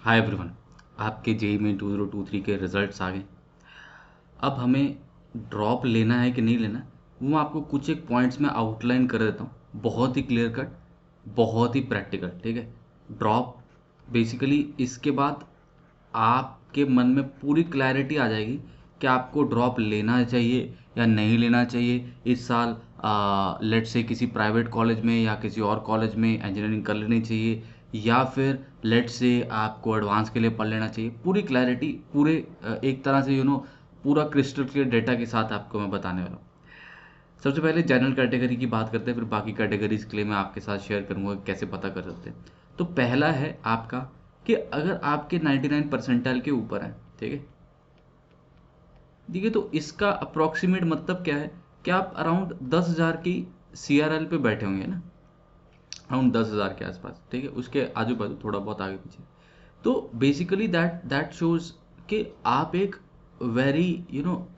Hi everyone. आपके JEE में 2023 के रिजल्ट्स आ गए। अब हमें ड्रॉप लेना है कि नहीं लेना है, वो मैं आपको कुछ एक पॉइंट्स में आउटलाइन कर देता हूँ, बहुत ही क्लियर कट, बहुत ही प्रैक्टिकल। ठीक है, ड्रॉप बेसिकली इसके बाद आपके मन में पूरी क्लैरिटी आ जाएगी कि आपको ड्रॉप लेना चाहिए या नहीं लेना चाहिए इस साल। लेट्स से किसी प्राइवेट कॉलेज में या किसी और कॉलेज में इंजीनियरिंग कर लेनी चाहिए, या फिर लेट्स से आपको एडवांस के लिए पढ़ लेना चाहिए। पूरी क्लैरिटी, पूरे एक तरह से पूरा क्रिस्टल क्लियर डेटा के साथ आपको मैं बताने वाला हूँ। सबसे पहले जनरल कैटेगरी की बात करते हैं, फिर बाकी कैटेगरीज के लिए मैं आपके साथ शेयर करूंगा कैसे पता कर सकते हैं। तो पहला है आपका कि अगर आपके 99 परसेंटाइल के ऊपर है, ठीक है, देखिए, तो इसका अप्रोक्सीमेट मतलब क्या है कि आप अराउंड 10,000 की CRL पे बैठे होंगे ना, अराउंड 10,000 के आसपास। ठीक है, उसके आजू बाजू थोड़ा बहुत आगे पीछे। तो बेसिकली दैट दैट शोज कि आप एक वेरी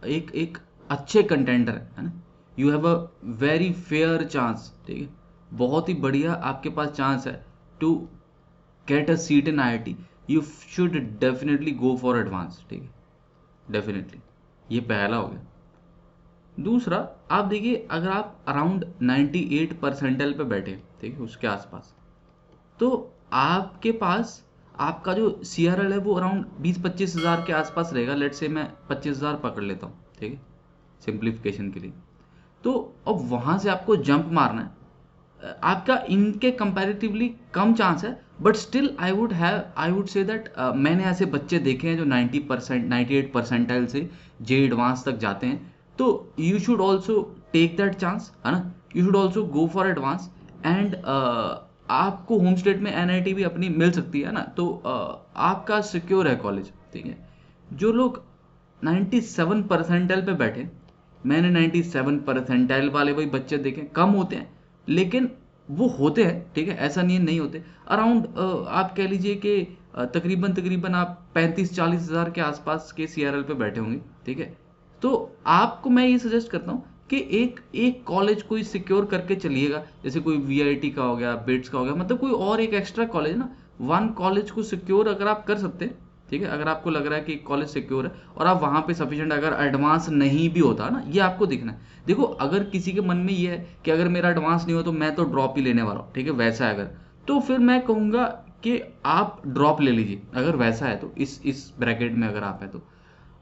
एक एक अच्छे कंटेंडर है ना। You have a very fair chance. ठीक है, बहुत ही बढ़िया आपके पास चांस है to get a seat in IIT। You should definitely go for advance. ठीक है, डेफिनेटली। ये पहला हो गया। दूसरा, आप देखिए, अगर आप अराउंड 98 परसेंटाइल पे बैठे, ठीक है, उसके आसपास, तो आपके पास आपका जो CRL है वो अराउंड 20-25 हज़ार के आसपास रहेगा। लेट से मैं 25,000 पकड़ लेता हूँ, ठीक है, सिंप्लीफिकेशन के लिए। तो अब वहां से आपको जंप मारना है। आपका इनके कंपैरेटिवली कम चांस है, but still I would say that मैंने ऐसे बच्चे देखे हैं जो 90%, 98 परसेंटाइल से जे एडवांस तक जाते हैं। तो you should also take that chance, है ना। You should also go for advance and आपको होम स्टेट में NIT भी अपनी मिल सकती है ना। तो आपका सिक्योर है कॉलेज। ठीक है, जो लोग 97 परसेंटाइल पे बैठे, मैंने 97 परसेंटाइल वाले वही बच्चे देखे, कम होते हैं लेकिन वो होते हैं। ठीक है, ऐसा नहीं होते। अराउंड आप कह लीजिए कि तकरीबन तकरीबन आप 35-40 हज़ार के आसपास के CRL पे बैठे होंगे। ठीक है, तो आपको मैं ये सजेस्ट करता हूँ कि एक एक कॉलेज कोई सिक्योर करके चलिएगा। जैसे कोई VIT का हो गया, बिट्स का हो गया, मतलब कोई और एक एक्स्ट्रा कॉलेज ना। वन कॉलेज को सिक्योर अगर आप कर सकते हैं, ठीक है, अगर आपको लग रहा है कि कॉलेज सिक्योर है और आप वहां पे सफिशिएंट, अगर एडवांस नहीं भी होता ना, ये आपको देखना है। देखो, अगर किसी के मन में ये है कि अगर मेरा एडवांस नहीं हो तो मैं तो ड्रॉप ही लेने वाला हूँ, ठीक है, वैसा है अगर, तो फिर मैं कहूंगा कि आप ड्रॉप ले लीजिए। अगर वैसा है तो इस ब्रैकेट में अगर आप है तो,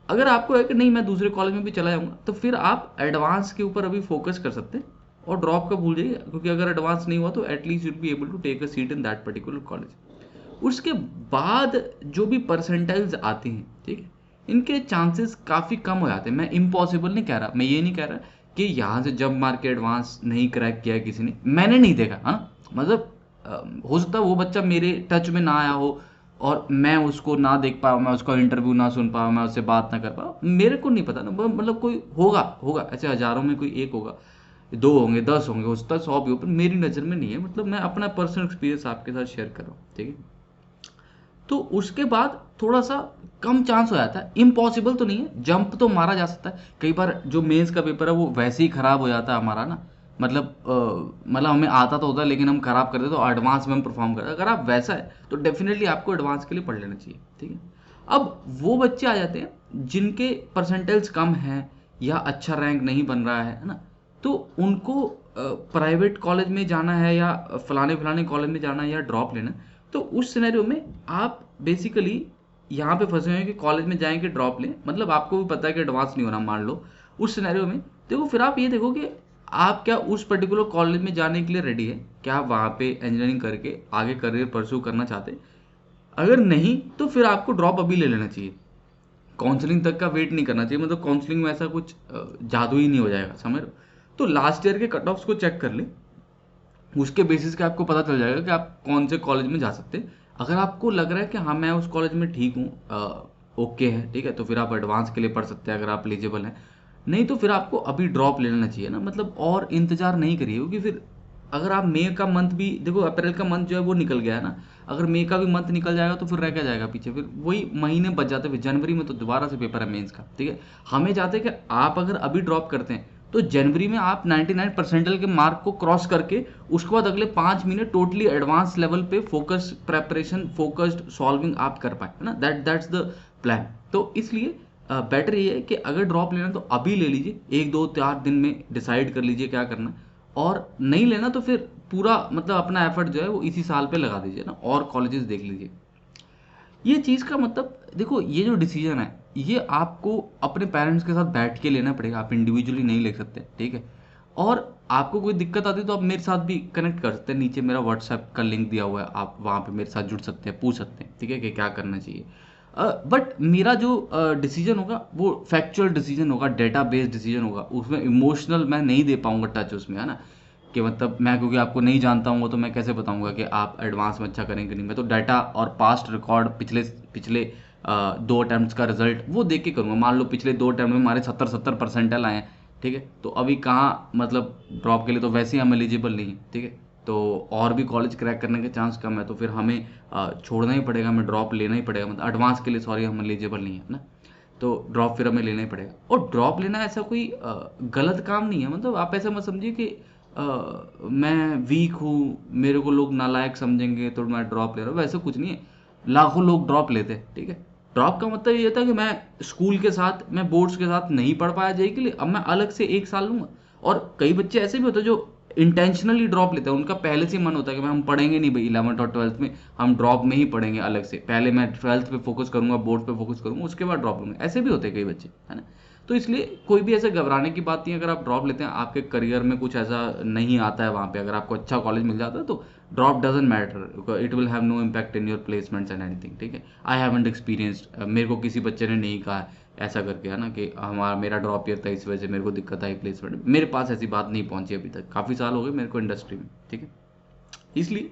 अगर आपको है कि नहीं मैं दूसरे कॉलेज में भी चला जाऊंगा, तो फिर आप एडवांस के ऊपर अभी फोकस कर सकते हैं और ड्रॉप का भूल जाइए। क्योंकि अगर एडवांस नहीं हुआ तो at least you'd be able to take a seat in that particular college. उसके बाद जो भी परसेंटाइल्स आते हैं, ठीक है, इनके चांसेस काफ़ी कम हो जाते हैं। मैं इम्पॉसिबल नहीं कह रहा, मैं ये नहीं कह रहा कि यहाँ से जंप मार के एडवांस नहीं क्रैक किया किसी ने, मैंने नहीं देखा, हाँ। मतलब हो सकता है वो बच्चा मेरे टच में ना आया हो और मैं उसको ना देख पाऊँ, मैं उसका इंटरव्यू ना सुन पाऊँ, मैं उससे बात ना कर पाऊँ, मेरे को नहीं पता ना। मतलब कोई होगा होगा ऐसे हजारों में कोई एक होगा, दो होंगे, 10 होंगे, हो सकता है 100 भी हो, पर मेरी नज़र में नहीं है। मतलब मैं अपना पर्सनल एक्सपीरियंस आपके साथ शेयर कर रहा हूँ, ठीक है। तो उसके बाद थोड़ा सा कम चांस हो जाता है। इम्पॉसिबल तो नहीं है, जंप तो मारा जा सकता है। कई बार जो मेंस का पेपर है वो वैसे ही खराब हो जाता है हमारा ना। मतलब हमें आता तो होता है लेकिन हम खराब करते तो एडवांस में हम परफॉर्म करते। अगर आप वैसा है तो डेफिनेटली आपको एडवांस के लिए पढ़ लेना चाहिए, ठीक है। अब वो बच्चे आ जाते हैं जिनके परसेंटेज कम है या अच्छा रैंक नहीं बन रहा है ना। तो उनको प्राइवेट कॉलेज में जाना है या फलाने फलाने कॉलेज में जाना है या ड्रॉप लेना है। तो उस सिनेरियो में आप बेसिकली यहाँ पे फंसे हुए हैं कि कॉलेज में जाएंगे ड्रॉप लें, मतलब आपको भी पता है कि एडवांस नहीं होना, मान लो। उस सिनेरियो में देखो, फिर आप ये देखो कि आप क्या उस पर्टिकुलर कॉलेज में जाने के लिए रेडी है, क्या आप वहाँ पे इंजीनियरिंग करके आगे करियर परस्यू करना चाहते हैं। अगर नहीं तो फिर आपको ड्रॉप अभी ले लेना चाहिए। काउंसलिंग तक का वेट नहीं करना चाहिए। मतलब काउंसलिंग में ऐसा कुछ जादू ही नहीं हो जाएगा, समझ रहे हो। तो लास्ट ईयर के कट ऑफ्स को चेक कर ले, उसके बेसिस पे आपको पता चल जाएगा कि आप कौन से कॉलेज में जा सकते हैं। अगर आपको लग रहा है कि हाँ मैं उस कॉलेज में ठीक हूँ, ओके है, ठीक है, तो फिर आप एडवांस के लिए पढ़ सकते हैं अगर आप एलिजिबल हैं। नहीं तो फिर आपको अभी ड्रॉप ले लेना चाहिए ना। मतलब और इंतजार नहीं करिए, क्योंकि फिर अगर आप मई का मंथ भी देखो, अप्रैल का मंथ जो है वो निकल गया है ना। अगर मई का भी मंथ निकल जाएगा तो फिर रह क्या जाएगा पीछे, फिर वही महीने बच जाते। फिर जनवरी में तो दोबारा से पेपर है मेंस का, ठीक है। हमें चाहते हैं कि आप अगर अभी ड्रॉप करते हैं तो जनवरी में आप 99 परसेंटाइल के मार्क को क्रॉस करके उसके बाद अगले 5 महीने टोटली एडवांस लेवल पे फोकस प्रेपरेशन फोकस्ड सॉल्विंग आप कर पाए, है ना। That's the plan. तो इसलिए बेटर ये है कि अगर ड्रॉप लेना तो अभी ले लीजिए, 1 2 4 दिन में डिसाइड कर लीजिए क्या करना है, और नहीं लेना तो फिर पूरा मतलब अपना एफर्ट जो है वो इसी साल पे लगा दीजिए ना, और कॉलेजेस देख लीजिए। ये चीज़ का मतलब देखो, ये जो डिसीजन है ये आपको अपने पेरेंट्स के साथ बैठ के लेना पड़ेगा, आप इंडिविजुअली नहीं ले सकते, ठीक है। और आपको कोई दिक्कत आती है तो आप मेरे साथ भी कनेक्ट कर सकते हैं, नीचे मेरा व्हाट्सएप का लिंक दिया हुआ है, आप वहाँ पे मेरे साथ जुड़ सकते हैं, पूछ सकते हैं, ठीक है, कि क्या करना चाहिए। बट मेरा जो डिसीजन होगा वो फैक्चुअल डिसीजन होगा, डेटा बेस्ड डिसीजन होगा, उसमें इमोशनल मैं नहीं दे पाऊंगा टच उसमें, है ना। कि मतलब मैं क्योंकि आपको नहीं जानता हूँ तो मैं कैसे बताऊंगा कि आप एडवांस में अच्छा करेंगे नहीं। मैं तो डाटा और पास्ट रिकॉर्ड पिछले पिछले 2 अटेम्प्ट्स का रिजल्ट वो देख के करूँगा। मान लो पिछले 2 अटेम्प्ट में हमारे 70 परसेंटाइल आए हैं, ठीक है, तो अभी कहाँ मतलब ड्रॉप के लिए तो वैसे ही हम एलिजिबल नहीं है, ठीक है। तो और भी कॉलेज क्रैक करने के चांस कम है, तो फिर हमें छोड़ना ही पड़ेगा, हमें ड्रॉप लेना ही पड़ेगा, मतलब एडवांस के लिए, सॉरी, हम एलिजिबल नहीं है ना। तो ड्रॉप फिर हमें लेना ही पड़ेगा। और ड्रॉप लेना ऐसा कोई गलत काम नहीं है, मतलब आप ऐसा मत समझिए कि मैं वीक हूँ, मेरे को लोग नालायक समझेंगे तो मैं ड्रॉप ले रहा हूँ, वैसे कुछ नहीं है। लाखों लोग ड्रॉप लेते हैं, ठीक है। ड्रॉप का मतलब ये था कि मैं स्कूल के साथ, मैं बोर्ड्स के साथ नहीं पढ़ पाया जेई के लिए, अब मैं अलग से 1 साल लूंगा। और कई बच्चे ऐसे भी होते हैं जो इंटेंशनली ड्रॉप लेते हैं, उनका पहले से मन होता है कि हम पढ़ेंगे नहीं भाई 11th और 12th में, हम ड्रॉप में ही पढ़ेंगे अलग से, पहले मैं 12th पे फोकस करूंगा, बोर्ड पे फोकस करूंगा, उसके बाद ड्रॉप लूंगा। ऐसे भी होते हैं कई बच्चे, है ना। तो इसलिए कोई भी ऐसे घबराने की बात नहीं है। अगर आप ड्रॉप लेते हैं, आपके करियर में कुछ ऐसा नहीं आता है वहाँ पे, अगर आपको अच्छा कॉलेज मिल जाता है तो drop doesn't matter, it will have no impact in your placements and anything, ठीक है। आई हैवंट एक्सपीरियंस्ड, मेरे को किसी बच्चे ने नहीं कहा ऐसा करके, है ना, कि मेरा ड्रॉप ईयर था इस वजह से मेरे को दिक्कत आई प्लेसमेंट में। मेरे पास ऐसी बात नहीं पहुंची अभी तक, काफ़ी साल हो गए मेरे को इंडस्ट्री में, ठीक है। इसलिए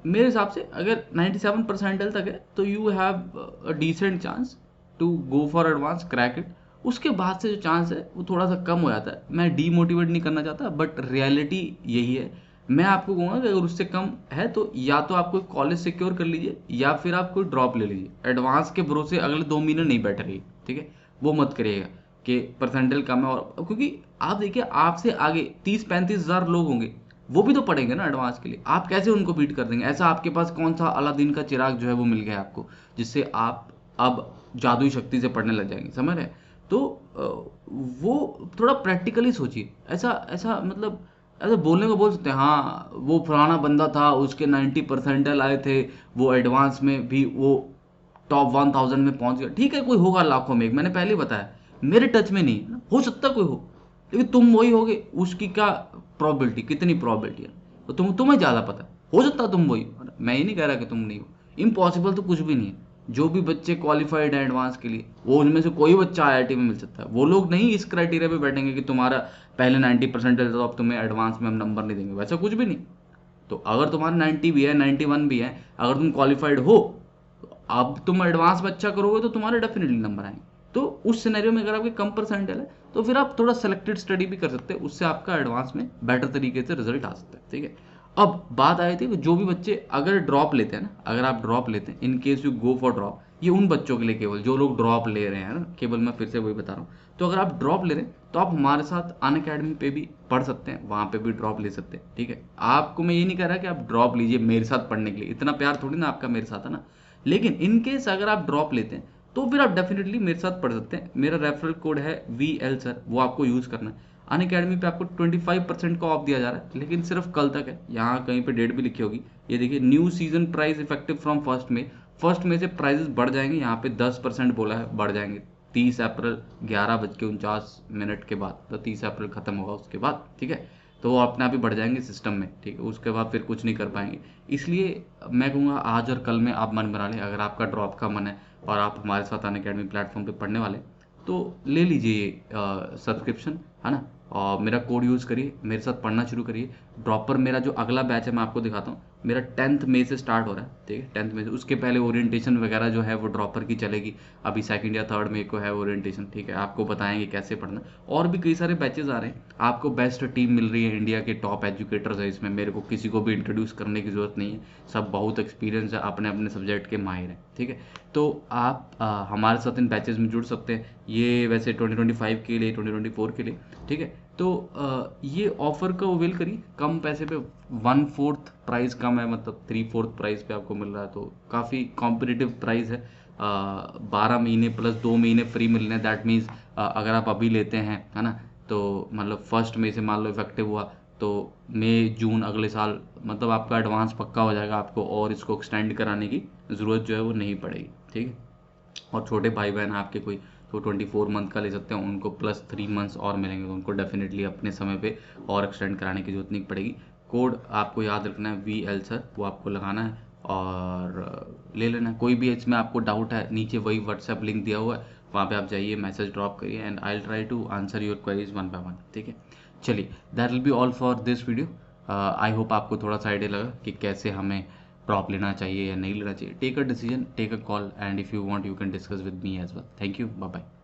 मेरे हिसाब से अगर 97 परसेंटाइल तक है तो you have a decent chance to go for advance, crack it. उसके बाद से जो चांस है वो थोड़ा सा कम हो जाता है। मैं डीमोटिवेट नहीं करना चाहता, बट रियलिटी यही है। मैं आपको कहूँगा कि अगर उससे कम है तो या तो आप कोई कॉलेज सिक्योर कर लीजिए, या फिर आप कोई ड्रॉप ले लीजिए। एडवांस के भरोसे अगले 2 महीने नहीं बैठ रही, ठीक है, वो मत करिएगा कि परसेंटाइल कम है। और क्योंकि आप देखिए, आपसे आगे 30-35 हज़ार लोग होंगे, वो भी तो पढ़ेंगे ना एडवांस के लिए, आप कैसे उनको बीट कर देंगे। ऐसा आपके पास कौन सा अलादीन का चिराग जो है वो मिल गया आपको, जिससे आप अब जादुई शक्ति से पढ़ने लग जाएंगे, समझ रहे हैं। तो वो थोड़ा प्रैक्टिकली सोचिए। ऐसा ऐसा मतलब ऐसा बोलने को बोल सकते हैं, हाँ वो फलाना बंदा था, उसके 90 परसेंटाइल आए थे, वो एडवांस में भी वो टॉप 1000 में पहुंच गया। ठीक है, कोई होगा लाखों में एक, मैंने पहले बताया, मेरे टच में नहीं है ना, हो सकता कोई हो, लेकिन तुम वही होगे, उसकी क्या प्रोबेबिलिटी, कितनी प्रोबेबिलिटी है, तो तुम्हें ज़्यादा पता है। हो सकता तुम वही हो, मैं ही नहीं कह रहा कि तुम नहीं हो। इम्पॉसिबल तो कुछ भी नहीं है। जो भी बच्चे क्वालिफाइड है एडवांस के लिए, वो उनमें से कोई बच्चा आईआईटी में मिल सकता है। वो लोग नहीं इस क्राइटेरिया पे बैठेंगे कि तुम्हारा पहले 90 परसेंटेज तो अब तुम्हें एडवांस में हम नंबर नहीं देंगे, वैसा कुछ भी नहीं। तो अगर तुम्हारा 90 भी है, 91 भी है, अगर तुम क्वालिफाइड हो, अब तुम एडवांस में अच्छा करोगे तो तुम्हारे डेफिनेटली नंबर आएंगे। तो उस सिनेरियो में अगर आपके कम परसेंटाइल है तो फिर आप थोड़ा सेलेक्टेड स्टडी भी कर सकते हैं, उससे आपका एडवांस में बेटर तरीके से रिजल्ट आ सकता है, ठीक है। अब बात आई थी कि जो भी बच्चे अगर ड्रॉप लेते हैं ना, अगर आप ड्रॉप लेते हैं, in case you go for drop, ये उन बच्चों के लिए केवल जो लोग ड्रॉप ले रहे हैं ना, केवल मैं फिर से वही बता रहा हूँ। तो अगर आप ड्रॉप ले रहे हैं तो आप हमारे साथ अनअकैडमी पे भी पढ़ सकते हैं, वहाँ पे भी ड्रॉप ले सकते हैं, ठीक है। आपको मैं ये नहीं कह रहा कि आप ड्रॉप लीजिए मेरे साथ पढ़ने के लिए, इतना प्यार थोड़ी ना आपका मेरे साथ है ना। लेकिन इन केस अगर आप ड्रॉप लेते हैं तो फिर आप डेफिनेटली मेरे साथ पढ़ सकते हैं। मेरा रेफरल कोड है VL सर, वो आपको यूज़ करना है। अनअकैडमी पे आपको 25% का ऑफ दिया जा रहा है, लेकिन सिर्फ कल तक है। यहाँ कहीं पे डेट भी लिखी होगी, ये देखिए, new season price effective from 1 मई। 1 मई से प्राइजेस बढ़ जाएंगे, यहाँ पे 10% बोला है, बढ़ जाएंगे 30 अप्रैल 11:49 के बाद, तो 30 अप्रैल खत्म होगा उसके बाद, ठीक है। तो वो अपने आप ही बढ़ जाएंगे सिस्टम में, ठीक है, उसके बाद फिर कुछ नहीं कर पाएंगे। इसलिए मैं कहूँगा आज और कल में आप मन बना लें। अगर आपका ड्रॉप का मन है और आप हमारे साथ अनअकैडमी प्लेटफॉर्म पे पढ़ने वाले, तो ले लीजिए सब्सक्रिप्शन, है ना, और मेरा कोड यूज़ करिए, मेरे साथ पढ़ना शुरू करिए। ड्रॉपर मेरा जो अगला बैच है मैं आपको दिखाता हूँ, मेरा 10th मई से स्टार्ट हो रहा है, ठीक है, 10th मई से। उसके पहले ओरिएंटेशन वगैरह जो है वो ड्रॉपर की चलेगी। अभी 2 या 3 मई को है ओरिएंटेशन, ठीक है, आपको बताएंगे कैसे पढ़ना। और भी कई सारे बैचेस आ रहे हैं, आपको बेस्ट टीम मिल रही है, इंडिया के टॉप एजुकेटर्स है इसमें, मेरे को किसी को भी इंट्रोड्यूस करने की ज़रूरत नहीं है, सब बहुत एक्सपीरियंस है, अपने अपने सब्जेक्ट के माहिर हैं, ठीक है। तो आप हमारे साथ इन बैचेस में जुड़ सकते हैं। ये वैसे 2025 के लिए, 2024 के लिए, ठीक है। तो ये ऑफर को अवेल करिए, कम पैसे पे, 1/4 प्राइस कम है, मतलब 3/4 प्राइस पे आपको मिल रहा है, तो काफ़ी कॉम्पिटिटिव प्राइस है। 12 महीने प्लस 2 महीने फ्री मिल रहे हैं। दैट मीन्स अगर आप अभी लेते हैं, है ना, तो मतलब 1 मई से मान लो इफेक्टिव हुआ, तो मई जून अगले साल मतलब आपका एडवांस पक्का हो जाएगा, आपको और इसको एक्सटेंड कराने की ज़रूरत जो है वो नहीं पड़ेगी, ठीक है। और छोटे भाई बहन आपके कोई तो 24 मंथ का ले सकते हैं, उनको प्लस 3 मंथ्स और मिलेंगे, तो उनको डेफिनेटली अपने समय पे और एक्सटेंड कराने की जरूरत नहीं पड़ेगी। कोड आपको याद रखना है VL सर, वो आपको लगाना है और ले लेना है। कोई भी इसमें आपको डाउट है, नीचे वही व्हाट्सएप लिंक दिया हुआ है, वहाँ पे आप जाइए, मैसेज ड्रॉप करिए, and I will try to answer your queries 1 by 1, ठीक है। चलिए, that will be all for this video. I hope आपको थोड़ा सा आइडिया लगा कि कैसे हमें ड्रॉप लेना चाहिए या नहीं लेना चाहिए। Take a decision, take a call, and if you want you can discuss with me as well. Thank you, bye bye.